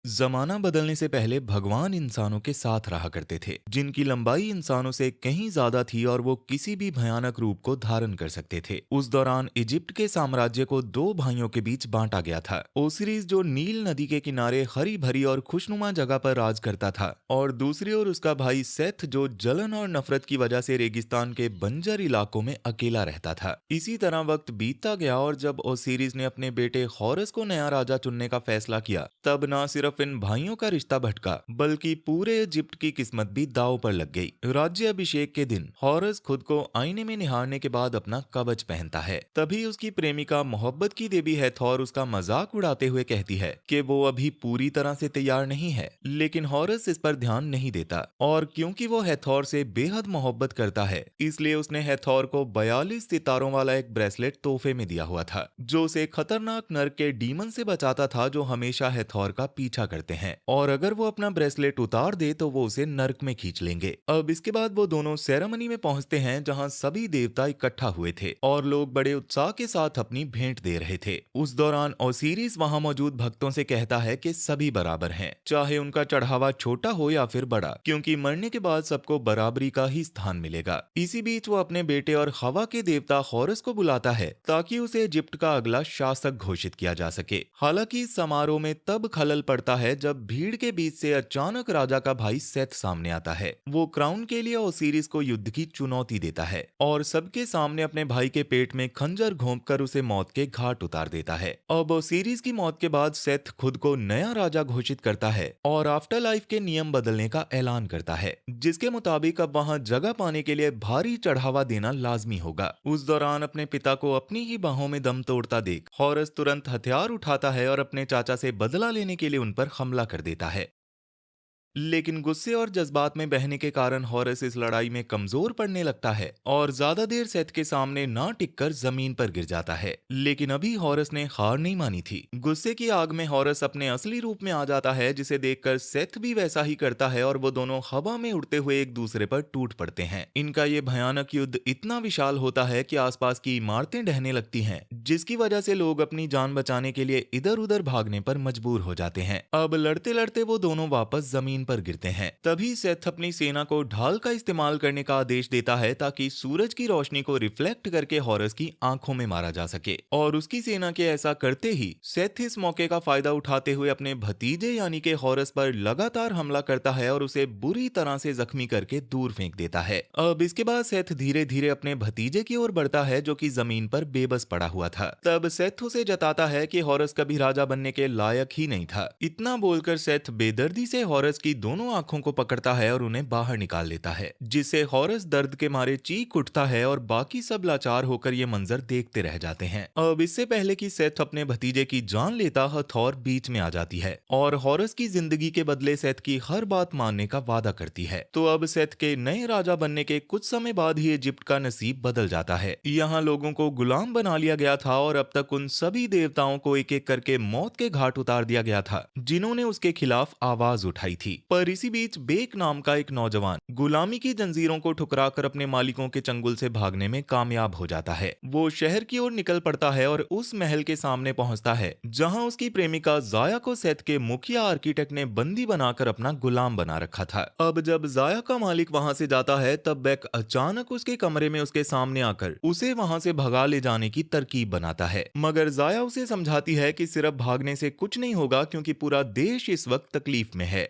जमाना बदलने से पहले भगवान इंसानों के साथ रहा करते थे, जिनकी लंबाई इंसानों से कहीं ज्यादा थी और वो किसी भी भयानक रूप को धारण कर सकते थे। उस दौरान इजिप्ट के साम्राज्य को दो भाइयों के बीच बांटा गया था। ओसिरिस जो नील नदी के किनारे हरी भरी और खुशनुमा जगह पर राज करता था, और दूसरी ओर उसका भाई सेथ जो जलन और नफरत की वजह से रेगिस्तान के बंजर इलाकों में अकेला रहता था। इसी तरह वक्त बीतता गया और जब ओसिरिस ने अपने बेटे हॉरस को नया राजा चुनने का फैसला किया, तब न सिर्फ इन भाइयों का रिश्ता भटका, बल्कि पूरे इजिप्ट की किस्मत भी दांव पर लग गई। राज्य अभिषेक के दिन हॉरस खुद को आईने में निहारने के बाद अपना कवच पहनता है। तभी उसकी प्रेमिका मोहब्बत की देवी हैथोर उसका मजाक उड़ाते हुए कहती है कि वो अभी पूरी तरह से तैयार नहीं है, लेकिन हॉरस इस पर ध्यान नहीं देता। और क्योंकि वो हैथोर से बेहद मोहब्बत करता है, इसलिए उसने हैथोर को 42 सितारों वाला एक ब्रेसलेट तोहफे में दिया हुआ था, जो उसे खतरनाक नर्क के डीमन से बचाता था, जो हमेशा हैथोर का पीछा करते हैं, और अगर वो अपना ब्रेसलेट उतार दे तो वो उसे नर्क में खींच लेंगे। अब इसके बाद वो दोनों सेरेमनी में पहुंचते हैं, जहां सभी देवता इकट्ठा हुए थे और लोग बड़े उत्साह के साथ अपनी भेंट दे रहे थे। उस दौरान ओसिरिस वहां मौजूद भक्तों से कहता है कि सभी बराबर हैं, चाहे उनका चढ़ावा छोटा हो या फिर बड़ा, क्योंकि मरने के बाद सबको बराबरी का ही स्थान मिलेगा। इसी बीच वो अपने बेटे और हवा के देवता हॉरस को बुलाता है ताकि उसे इजिप्ट का अगला शासक घोषित किया जा सके। हालांकि इस समारोह में तब खलल पड़ता है जब भीड़ के बीच से अचानक राजा का भाई सेथ सामने आता है। वो क्राउन के लिए ओसिरिस को युद्ध की चुनौती देता है और सबके सामने अपने भाई के पेट में खंजर घोंपकर उसे मौत के घाट उतार देता है। अब ओसिरिस की मौत के बाद सेथ खुद को नया राजा घोषित करता है और आफ्टर लाइफ के नियम बदलने का ऐलान करता है, जिसके मुताबिक अब वहां जगह पाने के लिए भारी चढ़ावा देना लाजमी होगा। उस दौरान अपने पिता को अपनी ही बाहों में दम तोड़ता देख हॉरस तुरंत हथियार उठाता है और अपने चाचा से बदला लेने के लिए उन पर हमला कर देता है। लेकिन गुस्से और जज्बात में बहने के कारण हॉरस इस लड़ाई में कमजोर पड़ने लगता है और ज्यादा देर सेथ के सामने ना टिककर जमीन पर गिर जाता है। लेकिन अभी हॉरस ने हार नहीं मानी थी। गुस्से की आग में हॉरस अपने असली रूप में आ जाता है, जिसे देखकर सेथ भी वैसा ही करता है और वो दोनों हवा में उड़ते हुए एक दूसरे पर टूट पड़ते हैं। इनका ये भयानक युद्ध इतना विशाल होता है कि आसपास की इमारतें ढहने लगती हैं, जिसकी वजह से लोग अपनी जान बचाने के लिए इधर उधर भागने पर मजबूर हो जाते हैं। अब लड़ते लड़ते वो दोनों वापस जमीन पर गिरते हैं। तभी सेथ अपनी सेना को ढाल का इस्तेमाल करने का आदेश देता है ताकि सूरज की रोशनी को रिफ्लेक्ट करके हॉरस की आंखों में मारा जा सके। और उसकी सेना के ऐसा करते ही सेथ इस मौके का फायदा उठाते हुए अपने भतीजे यानी के हॉरस पर लगातार हमला करता है और उसे बुरी तरह से जख्मी करके दूर फेंक देता है। अब इसके बाद सेथ धीरे धीरे अपने भतीजे की ओर बढ़ता है, जो कि जमीन पर बेबस पड़ा हुआ था। तब सेथ उसे जताता है कि हॉरस कभी राजा बनने के लायक ही नहीं था। इतना बोलकर सेथ बेदर्दी से हॉरस की दोनों आंखों को पकड़ता है और उन्हें बाहर निकाल लेता है, जिससे हॉरस दर्द के मारे चीख उठता है और बाकी सब लाचार होकर ये मंजर देखते रह जाते हैं। अब इससे पहले कि सेथ अपने भतीजे की जान लेता, हथौर बीच में आ जाती है और हॉरस की जिंदगी के बदले सेथ की हर बात मानने का वादा करती है। तो अब सेथ के नए राजा बनने के कुछ समय बाद ही इजिप्ट का नसीब बदल जाता है। यहाँ लोगों को गुलाम बना लिया गया था और अब तक उन सभी देवताओं को एक एक करके मौत के घाट उतार दिया गया था, जिन्होंने उसके खिलाफ आवाज उठाई थी। पर इसी बीच बेक नाम का एक नौजवान गुलामी की जंजीरों को ठुकराकर अपने मालिकों के चंगुल से भागने में कामयाब हो जाता है। वो शहर की ओर निकल पड़ता है और उस महल के सामने पहुंचता है जहां उसकी प्रेमिका जाया को सेथ के मुखिया आर्किटेक्ट ने बंदी बनाकर अपना गुलाम बना रखा था। अब जब जाया का मालिक वहां से जाता है, तब बेक अचानक उसके कमरे में उसके सामने आकर उसे वहां से भगा ले जाने की तरकीब बनाता है। मगर जाया उसे समझाती है कि सिर्फ भागने से कुछ नहीं होगा, क्योंकि पूरा देश इस वक्त तकलीफ में है।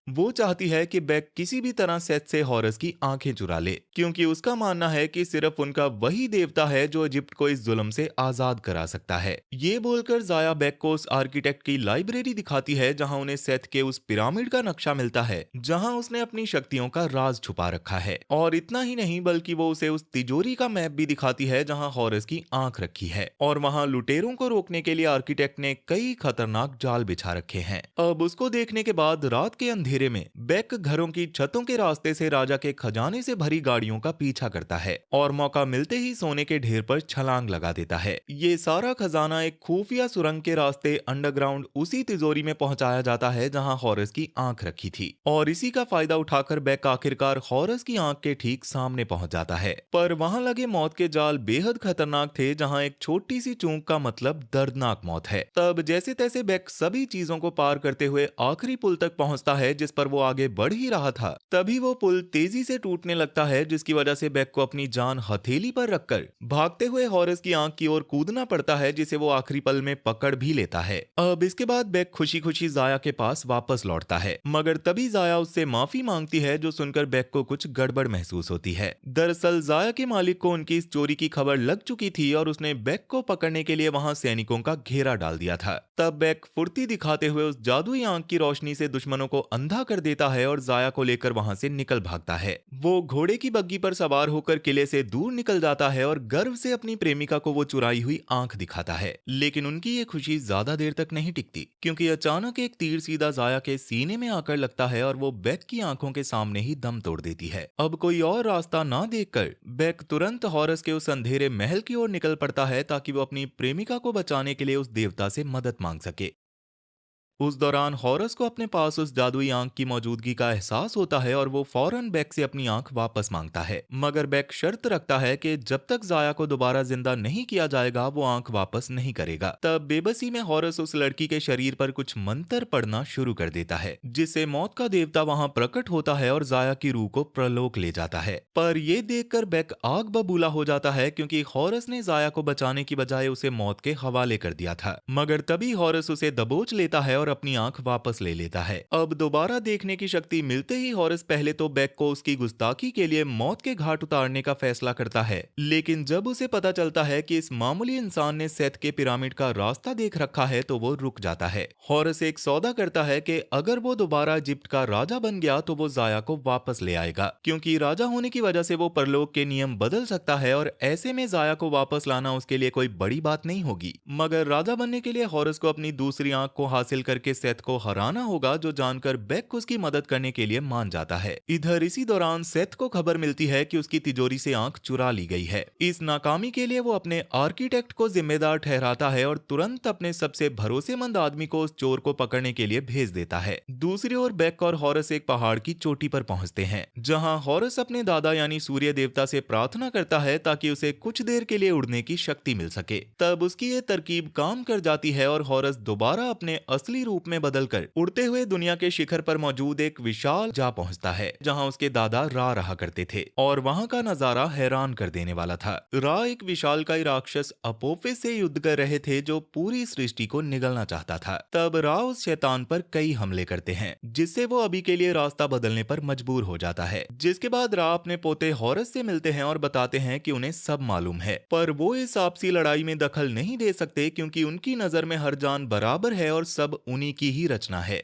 वो चाहती है कि बेक किसी भी तरह सेथ से हॉरस की आंखें चुरा ले, क्योंकि उसका मानना है कि सिर्फ उनका वही देवता है जो इजिप्ट को इस जुल्म से आजाद करा सकता है। ये बोलकर जाया बेक को उस आर्किटेक्ट की लाइब्रेरी दिखाती है, जहां उन्हें सेथ के उस पिरामिड का नक्शा मिलता है जहां उसने अपनी शक्तियों का राज छुपा रखा है। और इतना ही नहीं, बल्कि वो उसे उस तिजोरी का मैप भी दिखाती है जहां हॉरस की आंख रखी है। और वहां लुटेरों को रोकने के लिए आर्किटेक्ट ने कई खतरनाक जाल बिछा रखे हैं। अब उसको देखने के बाद रात के अंधेरे अंधेरे में बेक घरों की छतों के रास्ते से राजा के खजाने से भरी गाड़ियों का पीछा करता है और मौका मिलते ही सोने के ढेर पर छलांग लगा देता है। ये सारा खजाना एक खुफिया सुरंग के रास्ते अंडरग्राउंड उसी तिजोरी में पहुंचाया जाता है जहां हॉरस की आंख रखी थी, और इसी का फायदा उठाकर बेक आखिरकार हॉरस की आंख के ठीक सामने पहुंच जाता है। पर वहां लगे मौत के जाल बेहद खतरनाक थे, जहां एक छोटी सी चूक का मतलब दर्दनाक मौत है। तब जैसे तैसे बेक सभी चीजों को पार करते हुए आखिरी पुल तक पहुंचता है जिस पर वो आगे बढ़ ही रहा था। तभी वो पुल तेजी से टूटने लगता है, जिसकी वजह से बेक को अपनी जान हथेली पर रखकर भागते हुए हॉरस की आंख की ओर कूदना पड़ता है, जिसे वो आखिरी पल में पकड़ भी लेता है। अब इसके बाद बेक खुशी खुशी जाया के पास वापस लौटता है, मगर तभी जाया उससे माफी मांगती है, जो सुनकर बेक को कुछ गड़बड़ महसूस होती है। दरअसल जाया के मालिक को उनकी इस चोरी की खबर लग चुकी थी और उसने बेक को पकड़ने के लिए वहां सैनिकों का घेरा डाल दिया था। तब बेक फुर्ती दिखाते हुए उस जादुई आंख की रोशनी से दुश्मनों को अंधा कर देता है और जाया को लेकर वहां से निकल भागता है। वो घोड़े की बग्गी पर सवार होकर किले से दूर निकल जाता है और गर्व से अपनी प्रेमिका को वो चुराई हुई आंख दिखाता है। लेकिन उनकी ये खुशी ज्यादा देर तक नहीं टिकती, क्योंकि अचानक एक तीर सीधा जाया के सीने में आकर लगता है और वो बेक की आंखों के सामने ही दम तोड़ देती है। अब कोई और रास्ता ना देखकर बेक तुरंत हॉरस के उस अंधेरे महल की ओर निकल पड़ता है, ताकि वो अपनी प्रेमिका को बचाने के लिए उस देवता से मदद मांग सके। उस दौरान हॉरस को अपने पास उस जादुई आंख की मौजूदगी का एहसास होता है और वो फौरन बेक से अपनी आंख वापस मांगता है, मगर बेक शर्त रखता है कि जब तक जाया को दोबारा जिंदा नहीं किया जाएगा वो आंख वापस नहीं करेगा। तब बेबसी में हॉरस उस लड़की के शरीर पर कुछ मंत्र पढ़ना शुरू कर देता है, जिससे मौत का देवता वहां प्रकट होता है और जाया की रूह को प्रलोक ले जाता है। पर ये देखकर बेक आग बबूला हो जाता है, क्योंकि हॉरस ने जाया को बचाने की बजाय उसे मौत के हवाले कर दिया था। मगर तभी हॉरस उसे दबोच लेता है और अपनी आंख वापस ले लेता है। अब दोबारा देखने की शक्ति मिलते ही हॉरस पहले तो बेक को उसकी गुस्ताखी के लिए मौत के घाट उतारने का फैसला करता है, लेकिन जब उसे पता चलता है कि इस मामूली इंसान ने सेथ के पिरामिड का रास्ता देख रखा है तो वो रुक जाता है। हॉरस एक सौदा करता है कि अगर वो दोबारा इजिप्ट का राजा बन गया तो वो जाया को वापस ले आएगा, क्योंकि राजा होने की वजह से वो परलोक के नियम बदल सकता है और ऐसे में जाया को वापस लाना उसके लिए कोई बड़ी बात नहीं होगी। मगर राजा बनने के लिए हॉरस को अपनी दूसरी आंख को हासिल करके सेथ को हराना होगा, जो जानकर बेक उसकी मदद करने के लिए मान जाता है। इधर इसी दौरान सेथ को खबर मिलती है कि उसकी तिजोरी से आंख चुरा ली गई है। इस नाकामी के लिए वो अपने आर्किटेक्ट को जिम्मेदार ठहराता है और तुरंत अपने सबसे भरोसेमंद आदमी को उस चोर को पकड़ने के लिए भेज देता है। दूसरी ओर बेक और हॉरस एक पहाड़ की चोटी पर पहुंचते हैं, जहां हॉरस अपने दादा यानी सूर्य देवता से प्रार्थना करता है ताकि उसे कुछ देर के लिए उड़ने की शक्ति मिल सके। तब उसकी ये तरकीब काम कर जाती है और हॉरस दोबारा अपने असली रूप में बदलकर उड़ते हुए दुनिया के शिखर पर मौजूद एक विशाल जा पहुंचता है, जहां उसके दादा रा रहा करते थे, और वहां का नजारा हैरान कर देने वाला था। रा एक विशालकाय राक्षस अपोफिस से युद्ध कर रहे थे, जो पूरी सृष्टि को निगलना चाहता था। तब रा उस शैतान पर कई हमले करते हैं, जिससे वो अभी के लिए रास्ता बदलने पर मजबूर हो जाता है। जिसके बाद रा अपने पोते हॉरस से मिलते हैं और बताते हैं कि उन्हें सब मालूम है, पर वो इस आपसी लड़ाई में दखल नहीं दे सकते, क्योंकि उनकी नजर में हर जान बराबर है और सब उन्हीं की ही रचना है।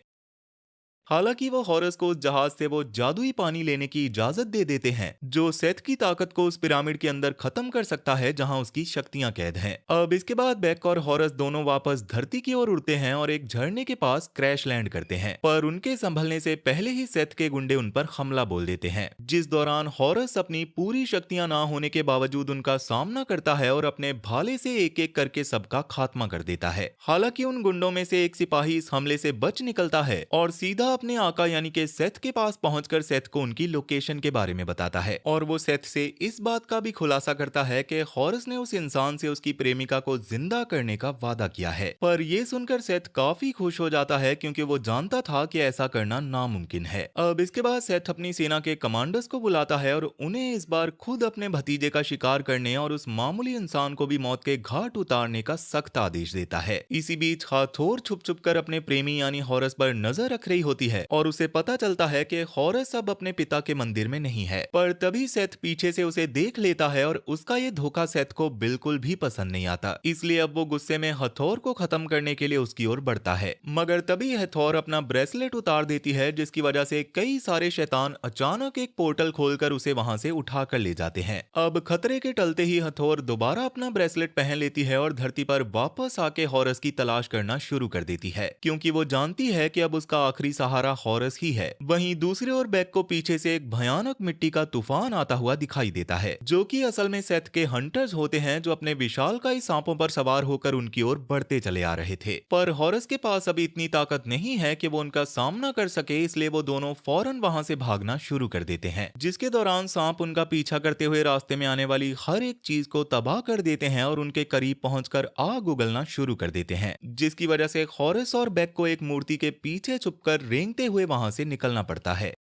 हालांकि वो हॉरस को उस जहाज से वो जादुई पानी लेने की इजाजत दे देते हैं, जो सेथ की ताकत को उस पिरामिड के अंदर खत्म कर सकता है, जहां उसकी शक्तियां कैद हैं। अब इसके बाद बेक और हॉरस दोनों वापस धरती की ओर उड़ते हैं और एक झरने के पास क्रैश लैंड करते हैं, पर उनके संभलने से पहले ही सेथ के गुंडे उन पर हमला बोल देते हैं, जिस दौरान हॉरस अपनी पूरी शक्तियां ना होने के बावजूद उनका सामना करता है और अपने भाले से एक एक करके सबका खात्मा कर देता है। हालांकि उन गुंडों में से एक सिपाही इस हमले से बच निकलता है और सीधा अपने आका यानी कि सेथ के पास पहुंचकर सेथ को उनकी लोकेशन के बारे में बताता है, और वो सेथ से इस बात का भी खुलासा करता है कि हॉरस ने उस इंसान से उसकी प्रेमिका को जिंदा करने का वादा किया है। पर ये सुनकर सेथ काफी खुश हो जाता है, क्योंकि वो जानता था कि ऐसा करना नामुमकिन है। अब इसके बाद सेथ अपनी सेना के कमांडर्स को बुलाता है और उन्हें इस बार खुद अपने भतीजे का शिकार करने और उस मामूली इंसान को भी मौत के घाट उतारने का सख्त आदेश देता है। इसी बीच हाथोर छुप छुप कर अपने प्रेमी यानी हॉरस पर नजर रख रही होती है और उसे पता चलता है कि हॉरस अब अपने पिता के मंदिर में नहीं है। पर तभी सेथ पीछे से उसे देख लेता है और उसका ये धोखा सेथ को बिल्कुल भी पसंद नहीं आता, इसलिए अब वो गुस्से में हथौर को खत्म करने के लिए उसकी ओर बढ़ता है। मगर तभी हथौर अपना ब्रेसलेट उतार देती है, जिसकी वजह से कई सारे शैतान अचानक एक पोर्टल खोलकर उसे वहां से उठा कर ले जाते हैं। अब खतरे के टलते ही हथौर दोबारा अपना ब्रेसलेट पहन लेती है और धरती पर वापस आके हॉरस की तलाश करना शुरू कर देती है, क्योंकि वो जानती है कि अब उसका आखिरी सहारा सहारा हॉरस ही है। वहीं दूसरी ओर बेक को पीछे से एक भयानक मिट्टी का तूफान आता हुआ दिखाई देता है, जो कि असल में सेथ के हंटर्स होते हैं जो अपने विशालकाय सांपों पर सवार होकर उनकी ओर बढ़ते चले आ रहे थे। पर हॉरस के पास अभी इतनी ताकत नहीं है कि वो उनका सामना कर सके, इसलिए वो दोनों फौरन वहां से भागना शुरू कर देते हैं, जिसके दौरान सांप उनका पीछा करते हुए रास्ते में आने वाली हर एक चीज को तबाह कर देते हैं और उनके करीब पहुंचकर आग उगलना शुरू कर देते हैं, जिसकी वजह से हॉरस और बेक को एक मूर्ति के पीछे छुपकर रेंगते हुए वहां से निकलना पड़ता है।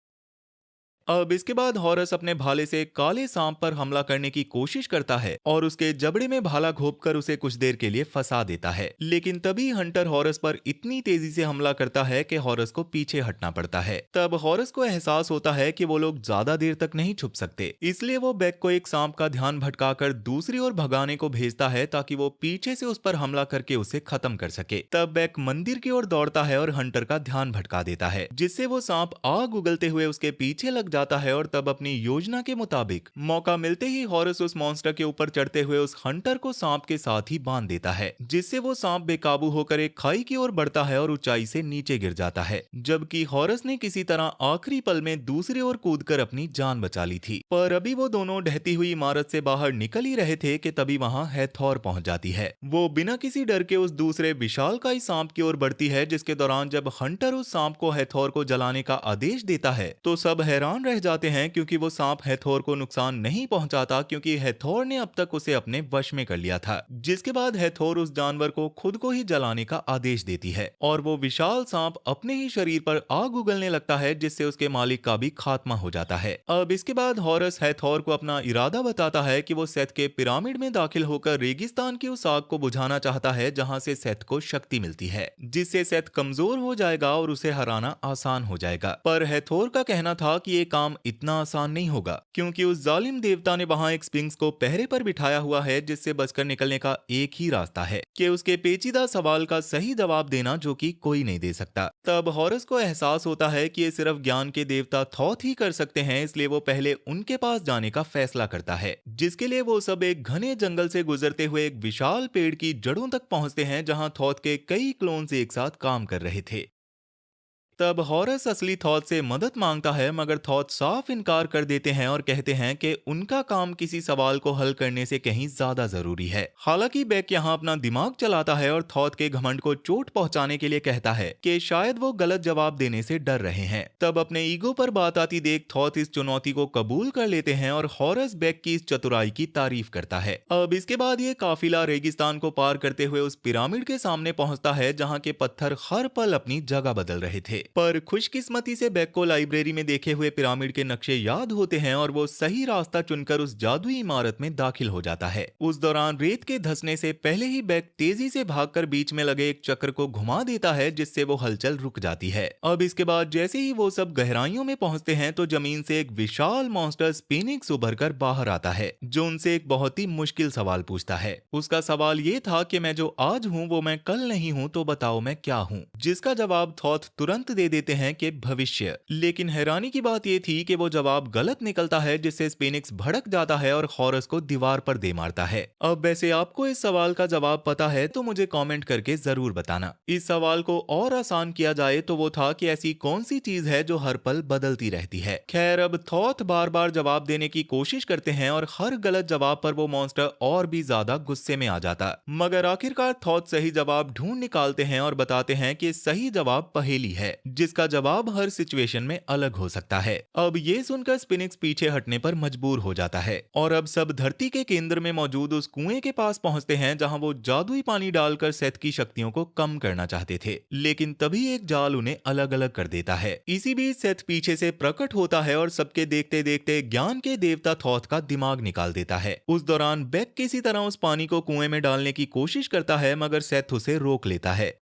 अब इसके बाद हॉरस अपने भाले से काले सांप पर हमला करने की कोशिश करता है और उसके जबड़े में भाला घोंपकर उसे कुछ देर के लिए फंसा देता है, लेकिन तभी हंटर हॉरस पर इतनी तेजी से हमला करता है कि हॉरस को पीछे हटना पड़ता है। तब हॉरस को एहसास होता है कि वो लोग ज्यादा देर तक नहीं छुप सकते, इसलिए वो बेक को एक सांप का ध्यान भटकाकर दूसरी ओर भगाने को भेजता है ताकि वो पीछे से उस पर हमला करके उसे खत्म कर सके। तब बेक मंदिर की ओर दौड़ता है और हंटर का ध्यान भटका देता है, जिससे वो सांप आग उगलते हुए उसके पीछे लग जाता है और तब अपनी योजना के मुताबिक मौका मिलते ही हॉरस उस मॉन्स्टर के ऊपर चढ़ते हुए उस हंटर को सांप के साथ ही बांध देता है, जिससे वो सांप बेकाबू होकर एक खाई की ओर बढ़ता है और ऊंचाई से नीचे गिर जाता है, जबकि हॉरस ने किसी तरह आखिरी पल में दूसरी ओर कूदकर अपनी जान बचा ली थी। पर अभी वो दोनों ढहती हुई इमारत से बाहर निकल ही रहे थे कि तभी वहां हैथोर पहुंच जाती है। वो बिना किसी डर के उस दूसरे विशालकाय सांप की ओर बढ़ती है, जिसके दौरान जब हंटर उस सांप को हैथोर को जलाने का आदेश देता है तो सब हैरान रह जाते हैं, क्योंकि वो सांप हैथोर को नुकसान नहीं पहुंचाता, क्योंकि हैथोर ने अब तक उसे अपने वश में कर लिया था। जिसके बाद हैथोर उस जानवर को खुद को ही जलाने का आदेश देती है और वो विशाल सांप अपने ही शरीर पर आग उगलने लगता है, जिससे उसके मालिक का भी खात्मा हो जाता है। अब इसके बाद हॉरस हैथोर को अपना इरादा बताता है कि वो सेथ के पिरामिड में दाखिल होकर रेगिस्तान की उस आग को बुझाना चाहता है, जहां से सेथ को शक्ति मिलती है, जिससे सेथ कमजोर हो जाएगा और उसे हराना आसान हो जाएगा। पर हैथोर का कहना था कि ये काम इतना आसान नहीं होगा, क्योंकि उस जालिम देवता ने वहां एक स्फिंक्स को पहरे पर बिठाया हुआ है, जिससे बचकर निकलने का एक ही रास्ता है कि उसके पेचीदा सवाल का सही जवाब देना, जो कि कोई नहीं दे सकता। तब हॉरस को एहसास होता है कि ये सिर्फ ज्ञान के देवता थॉथ ही कर सकते हैं, इसलिए वो पहले उनके पास जाने का फैसला करता है, जिसके लिए वो सब एक घने जंगल से गुजरते हुए एक विशाल पेड़ की जड़ों तक पहुंचते हैं, जहां थॉथ के कई क्लोन्स एक साथ काम कर रहे थे। तब हॉरस असली थॉथ से मदद मांगता है, मगर थॉथ साफ इनकार कर देते हैं और कहते हैं कि उनका काम किसी सवाल को हल करने से कहीं ज्यादा जरूरी है। हालांकि बेक यहाँ अपना दिमाग चलाता है और थॉथ के घमंड को चोट पहुंचाने के लिए कहता है कि शायद वो गलत जवाब देने से डर रहे हैं। तब अपने ईगो पर बात आती देख थॉथ इस चुनौती को कबूल कर लेते हैं और हॉरस बेक की इस चतुराई की तारीफ करता है। अब इसके बाद ये काफिला रेगिस्तान को पार करते हुए उस पिरामिड के सामने पहुंचता है, जहां के पत्थर हर पल अपनी जगह बदल रहे थे। पर खुशकिस्मती से बेक को लाइब्रेरी में देखे हुए पिरामिड के नक्शे याद होते हैं और वो सही रास्ता चुनकर उस जादुई इमारत में दाखिल हो जाता है। उस दौरान रेत के धंसने से पहले ही बेक तेजी से भागकर बीच में लगे एक चक्र को घुमा देता है, जिससे वो हलचल रुक जाती है। अब इसके बाद जैसे ही वो सब गहराइयों में पहुंचते हैं तो जमीन से एक विशाल मॉन्स्टर स्पिनिक्स उभर कर बाहर आता है, जो उनसे एक बहुत ही मुश्किल सवाल पूछता है। उसका सवाल ये था कि मैं जो आज हूँ वो मैं कल नहीं हूँ, तो बताओ मैं क्या हूँ? जिसका जवाब थॉथ तुरंत दे देते हैं कि भविष्य। लेकिन हैरानी की बात यह थी कि वो जवाब गलत निकलता है, जिससे स्पिनिक्स भड़क जाता है और हॉरस को दीवार पर दे मारता है। अब वैसे आपको इस सवाल का जवाब पता है तो मुझे कमेंट करके जरूर बताना। इस सवाल को और आसान किया जाए तो वो था कि ऐसी कौन सी चीज है जो हर पल बदलती रहती है। खैर, अब थॉथ बार बार जवाब देने की कोशिश करते हैं और हर गलत जवाब पर वो मॉन्स्टर और भी ज्यादा गुस्से में आ जाता, मगर आखिरकार थॉथ सही जवाब ढूंढ निकालते हैं और बताते हैं कि सही जवाब पहेली है, जिसका जवाब हर सिचुएशन में अलग हो सकता है। अब ये सुनकर स्पिनिक्स पीछे हटने पर मजबूर हो जाता है और अब सब धरती के केंद्र में मौजूद उस कुएं के पास पहुंचते हैं, जहां वो जादुई पानी डालकर सेथ की शक्तियों को कम करना चाहते थे। लेकिन तभी एक जाल उन्हें अलग अलग कर देता है। इसी बीच सेथ पीछे से प्रकट होता है और सबके देखते देखते ज्ञान के देवता थॉथ का दिमाग निकाल देता है। उस दौरान बेक किसी तरह उस पानी को कुएं में डालने की कोशिश करता है, मगर सेथ उसे रोक लेता है।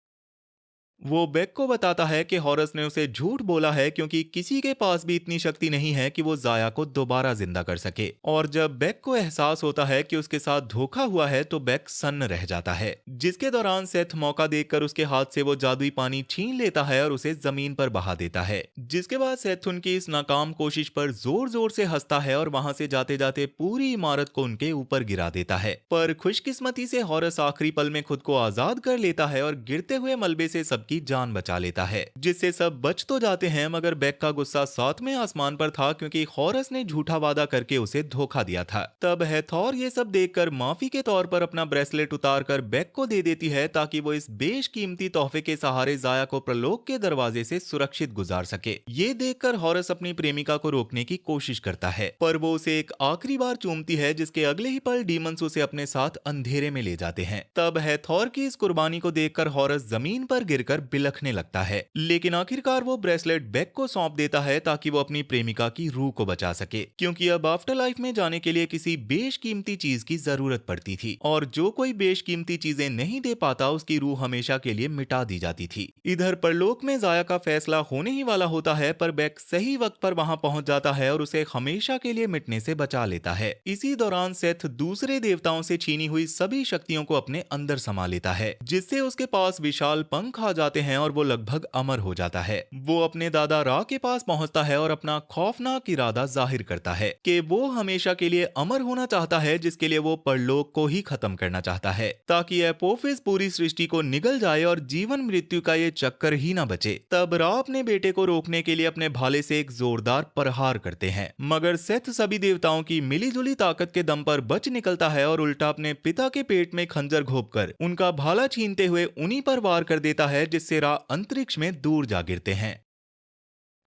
वो बेक को बताता है कि हॉरस ने उसे झूठ बोला है, क्योंकि किसी के पास भी इतनी शक्ति नहीं है कि वो जाया को दोबारा जिंदा कर सके। और जब बेक को एहसास होता है कि उसके साथ धोखा हुआ है तो बेक सन्न रह जाता है, जिसके दौरान सेथ मौका देखकर उसके हाथ से वो जादुई पानी छीन लेता है और उसे जमीन पर बहा देता है। जिसके बाद सेथ उनकी इस नाकाम कोशिश पर जोर जोर से हंसता है और वहां से जाते जाते पूरी इमारत को उनके ऊपर गिरा देता है। पर खुशकिस्मती से हॉरस आखिरी पल में खुद को आजाद कर लेता है और गिरते हुए मलबे से सब सबकी जान बचा लेता है, जिससे सब बच तो जाते हैं मगर बेक का गुस्सा सातवें आसमान पर था क्योंकि हॉरस ने झूठा वादा करके उसे धोखा दिया था। तब हैथोर ये सब देखकर माफी के तौर पर अपना ब्रेसलेट उतार कर बेक को दे देती है ताकि वो इस बेशकीमती तोहफे के सहारे जाया को प्रलोक के दरवाजे से सुरक्षित गुजार सके। ये देखकर हॉरस अपनी प्रेमिका को रोकने की कोशिश करता है पर वो उसे एक आखिरी बार चूमती है, जिसके अगले ही पल डीमंस उसे अपने साथ अंधेरे में ले जाते हैं। तब हैथोर की इस कुर्बानी को देखकर हॉरस जमीन पर गिरकर बिलखने लगता है, लेकिन आखिरकार वो ब्रेसलेट बेक को सौंप देता है ताकि वो अपनी प्रेमिका की रूह को बचा सके, क्योंकि अब आफ्टर लाइफ में जाने के लिए किसी बेशकीमती चीज की जरूरत पड़ती थी और जो कोई बेशकीमती चीजें नहीं दे पाता उसकी रूह हमेशा के लिए मिटा दी जाती थी। इधर परलोक में जाया का फैसला होने ही वाला होता है पर बेक सही वक्त पर वहां पहुंच जाता है और उसे हमेशा के लिए मिटने से बचा लेता है। इसी दौरान सेथ दूसरे देवताओं से छीनी हुई सभी शक्तियों को अपने अंदर समा लेता है, जिससे उसके पास विशाल पंख आ जाते हैं और वो लगभग अमर हो जाता है। वो अपने दादा रा के पास पहुंचता है और अपना खौफनाक इरादा जाहिर करता है कि वो हमेशा के लिए अमर होना चाहता है, जिसके लिए वो परलोक को ही खत्म करना चाहता है ताकि एपोफिस पूरी सृष्टि को निगल जाए और जीवन मृत्यु का ये चक्कर ही ना बचे। तब रा अपने बेटे को रोकने के लिए अपने भाले से एक जोरदार प्रहार करते हैं, मगर सेथ सभी देवताओं की मिलीजुली ताकत के दम पर बच निकलता है और उल्टा अपने पिता के पेट में खंजर घोंपकर उनका भाला छीनते हुए उन्हीं पर वार कर देता है, जिससे रा अंतरिक्ष में दूर जा गिरते हैं।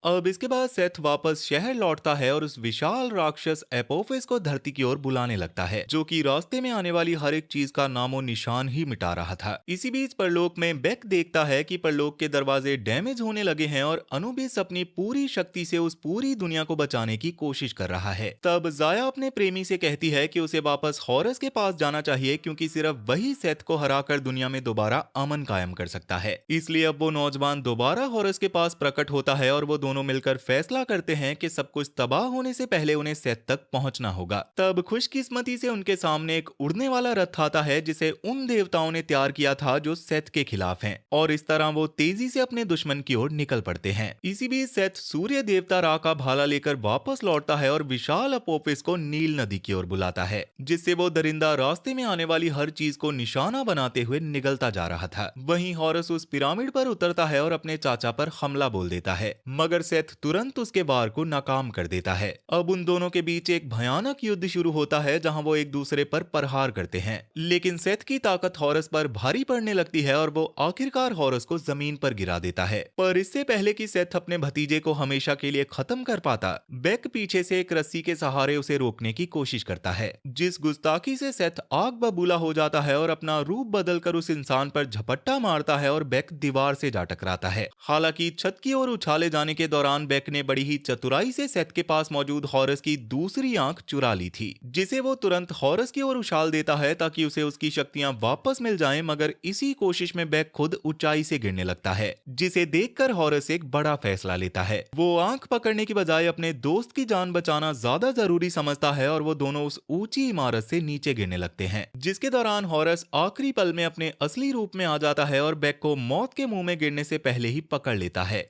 अब इसके बाद सेथ वापस शहर लौटता है और उस विशाल राक्षस एपोफिस को धरती की ओर बुलाने लगता है, जो कि रास्ते में आने वाली हर एक चीज का नामो निशान ही मिटा रहा था। इसी बीच परलोक में बेक देखता है कि परलोक के दरवाजे डैमेज होने लगे हैं और अनुबिस अपनी पूरी शक्ति से उस पूरी दुनिया को बचाने की कोशिश कर रहा है। तब जाया अपने प्रेमी से कहती है कि उसे वापस हॉरस के पास जाना चाहिए, क्योंकि सिर्फ वही सेथ को हराकर दुनिया में दोबारा अमन कायम कर सकता है। इसलिए अब वो नौजवान दोबारा हॉरस के पास प्रकट होता है और वो दोनों मिलकर फैसला करते हैं कि सब कुछ तबाह होने से पहले उन्हें सेथ तक पहुंचना होगा। तब खुशकिस्मती से उनके सामने एक उड़ने वाला रथ आता है, जिसे उन देवताओं ने तैयार किया था जो सेथ के खिलाफ हैं, और इस तरह वो तेजी से अपने दुश्मन की ओर निकल पड़ते हैं। इसी बीच सेथ सूर्य देवता रा का भाला लेकर वापस लौटता है और विशाल अपोफिस को नील नदी की ओर बुलाता है, जिससे वो दरिंदा रास्ते में आने वाली हर चीज को निशाना बनाते हुए निगलता जा रहा था। वहीं हॉरस उस पिरामिड पर उतरता है और अपने चाचा पर हमला बोल देता है, मगर सेथ तुरंत उसके वार को नाकाम कर देता है। अब उन दोनों के बीच एक भयानक युद्ध शुरू होता है, जहां वो एक दूसरे पर प्रहार करते हैं, लेकिन सेथ की ताकत हॉरस पर भारी पड़ने लगती है और वो आखिरकार हॉरस को जमीन पर गिरा देता है। पर इससे पहले कि सेथ अपने भतीजे को हमेशा के लिए खत्म कर पाता, बेक पीछे से एक रस्सी के सहारे उसे रोकने की कोशिश करता है, जिस गुस्ताखी से सेथ आग बबूला हो जाता है और अपना रूप बदलकर उस इंसान पर झपट्टा मारता है और बेक दीवार से जा टकराता है। हालांकि छत की ओर उछाले जाने के दौरान बेक ने बड़ी ही चतुराई से सेथ के पास मौजूद हॉरस की दूसरी आंख चुरा ली थी, जिसे वो तुरंत हॉरस की ओर उछाल देता है ताकि उसे उसकी शक्तियां वापस मिल जाएं, मगर इसी कोशिश में बेक खुद ऊंचाई से गिरने लगता है, जिसे देखकर हॉरस एक बड़ा फैसला लेता है। वो आंख पकड़ने की बजाय अपने दोस्त की जान बचाना ज्यादा जरूरी समझता है और वो दोनों उस ऊंची इमारत से नीचे गिरने लगते हैं, जिसके दौरान हॉरस आखिरी पल में अपने असली रूप में आ जाता है और बेक को मौत के मुंह में गिरने से पहले ही पकड़ लेता है।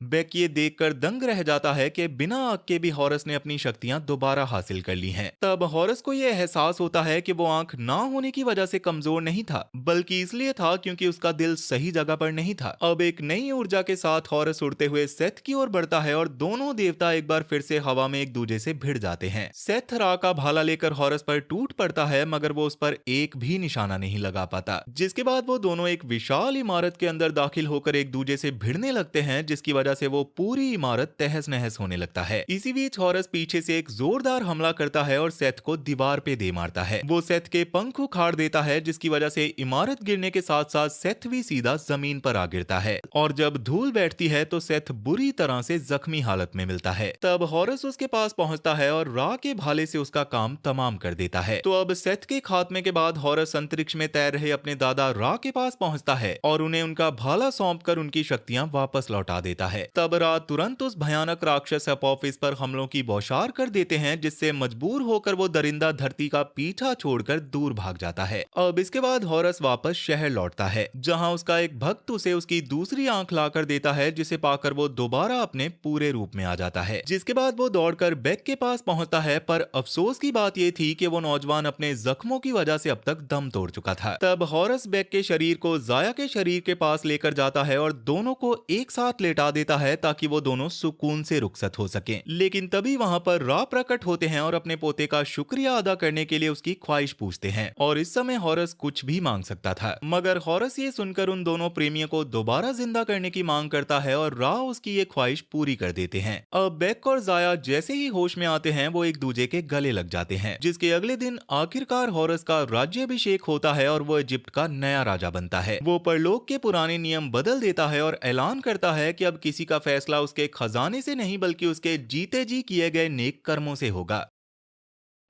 बेक ये देखकर दंग रह जाता है कि बिना आग के भी हॉरस ने अपनी शक्तियां दोबारा हासिल कर ली हैं। तब हॉरस को यह एहसास होता है कि वो आंख ना होने की वजह से कमजोर नहीं था, बल्कि इसलिए था क्योंकि उसका दिल सही जगह पर नहीं था। अब एक नई ऊर्जा के साथ हॉरस उड़ते हुए सेथ की ओर बढ़ता है और दोनों देवता एक बार फिर से हवा में एक दूसरे से भिड़ जाते हैं। सेथ रा का भाला लेकर हॉरस पर टूट पड़ता है, मगर वो उस पर एक भी निशाना नहीं लगा पाता, जिसके बाद वो दोनों एक विशाल इमारत के अंदर दाखिल होकर एक दूसरे से भिड़ने लगते हैं, जिसकी वजह से वो पूरी इमारत तहस नहस होने लगता है। इसी बीच हॉरस पीछे से एक जोरदार हमला करता है और सेथ को दीवार पे दे मारता है। वो सेथ के पंख उखाड़ देता है, जिसकी वजह से इमारत गिरने के साथ साथ सेथ भी सीधा जमीन पर आ गिरता है, और जब धूल बैठती है तो सेथ बुरी तरह से जख्मी हालत में मिलता है। तब हॉरस उसके पास पहुंचता है और रा के भाले से उसका काम तमाम कर देता है। तो अब सेथ के खात्मे के बाद हॉरस अंतरिक्ष में तैर रहे अपने दादा रा के पास पहुंचता है और उन्हें उनका भाला सौंप कर उनकी शक्तियां वापस लौटा देता है। है। तब रा तुरंत उस भयानक राक्षस एपोफिस पर हमलों की बौछार कर देते हैं, जिससे मजबूर होकर वो दरिंदा धरती का पीछा छोड़कर दूर भाग जाता है। अब इसके बाद हॉरस वापस शहर लौटता है, जहां उसका एक भक्त उसे उसकी दूसरी आंख लाकर देता है, जिसे पाकर वो दोबारा अपने पूरे रूप में आ जाता है। जिसके बाद वो दौड़कर बेक के पास पहुंचता है, पर अफसोस की बात ये थी कि वो नौजवान अपने जख्मों की वजह से अब तक दम तोड़ चुका था। तब हॉरस बेक के शरीर को जाया के शरीर के पास लेकर जाता है और दोनों को एक साथ लेटा देता है, ताकि वो दोनों सुकून से रुखसत हो सके। लेकिन तभी वहां पर रा प्रकट होते हैं और अपने पोते का शुक्रिया अदा करने के लिए उसकी ख्वाहिश पूछते हैं। और इस समय हॉरस कुछ भी मांग सकता था, मगर हॉरस ये सुनकर उन दोनों प्रेमियों को दोबारा जिंदा करने की मांग करता है और रा उसकी ये ख्वाहिश पूरी कर देते हैं। अब बेक और जाया जैसे ही होश में आते हैं, वो एक दूसरे के गले लग जाते हैं, जिसके अगले दिन आखिरकार हॉरस का राज्याभिषेक होता है और वो इजिप्ट का नया राजा बनता है। वो परलोक के पुराने नियम बदल देता है और ऐलान करता है कि अब किसी का फैसला उसके खजाने से नहीं, बल्कि उसके जीते जी किए गए नेक कर्मों से होगा।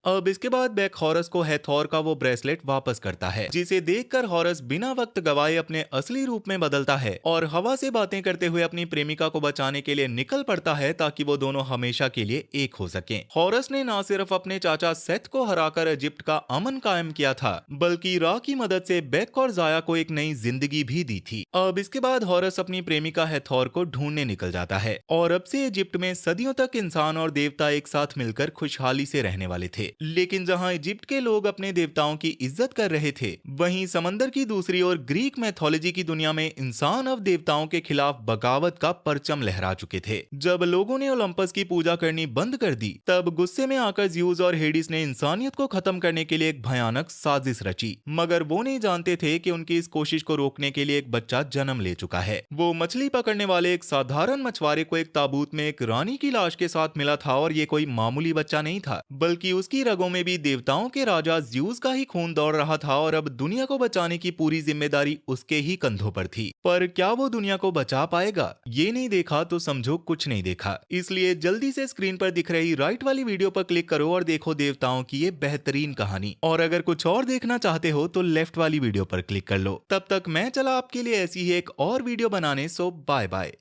अब इसके बाद बेक हॉरस को हैथोर का वो ब्रेसलेट वापस करता है, जिसे देखकर हॉरस बिना वक्त गवाए अपने असली रूप में बदलता है और हवा से बातें करते हुए अपनी प्रेमिका को बचाने के लिए निकल पड़ता है, ताकि वो दोनों हमेशा के लिए एक हो सकें। हॉरस ने न सिर्फ अपने चाचा सेथ को हराकर इजिप्ट का अमन कायम किया था, बल्कि रा की मदद से बेक और जाया को एक नई जिंदगी भी दी थी। अब इसके बाद हॉरस अपनी प्रेमिका हैथोर को ढूंढने निकल जाता है और अब से इजिप्ट में सदियों तक इंसान और देवता एक साथ मिलकर खुशहाली से रहने वाले थे। लेकिन जहां इजिप्ट के लोग अपने देवताओं की इज्जत कर रहे थे, वहीं समंदर की दूसरी ओर ग्रीक मैथोलॉजी की दुनिया में इंसान अब देवताओं के खिलाफ बगावत का परचम लहरा चुके थे। जब लोगों ने ओलंपस की पूजा करनी बंद कर दी, तब गुस्से में आकर ज़्यूस और हेडिस ने इंसानियत को खत्म करने के लिए एक भयानक साजिश रची, मगर वो नहीं जानते थे कि उनकी इस कोशिश को रोकने के लिए एक बच्चा जन्म ले चुका है। वो मछली पकड़ने वाले एक साधारण मछुआरे को एक ताबूत में एक रानी की लाश के साथ मिला था, और ये कोई मामूली बच्चा नहीं था, बल्कि उसकी रगों में भी देवताओं के राजा ज़्यूस का ही खून दौड़ रहा था और अब दुनिया को बचाने की पूरी जिम्मेदारी उसके ही कंधों पर थी। पर क्या वो दुनिया को बचा पाएगा? ये नहीं देखा तो समझो कुछ नहीं देखा। इसलिए जल्दी से स्क्रीन पर दिख रही राइट वाली वीडियो पर क्लिक करो और देखो देवताओं की ये बेहतरीन कहानी। और अगर कुछ और देखना चाहते हो तो लेफ्ट वाली वीडियो पर क्लिक कर लो। तब तक मैं चला आपके लिए ऐसी ही एक और वीडियो बनाने। सो बाय बाय।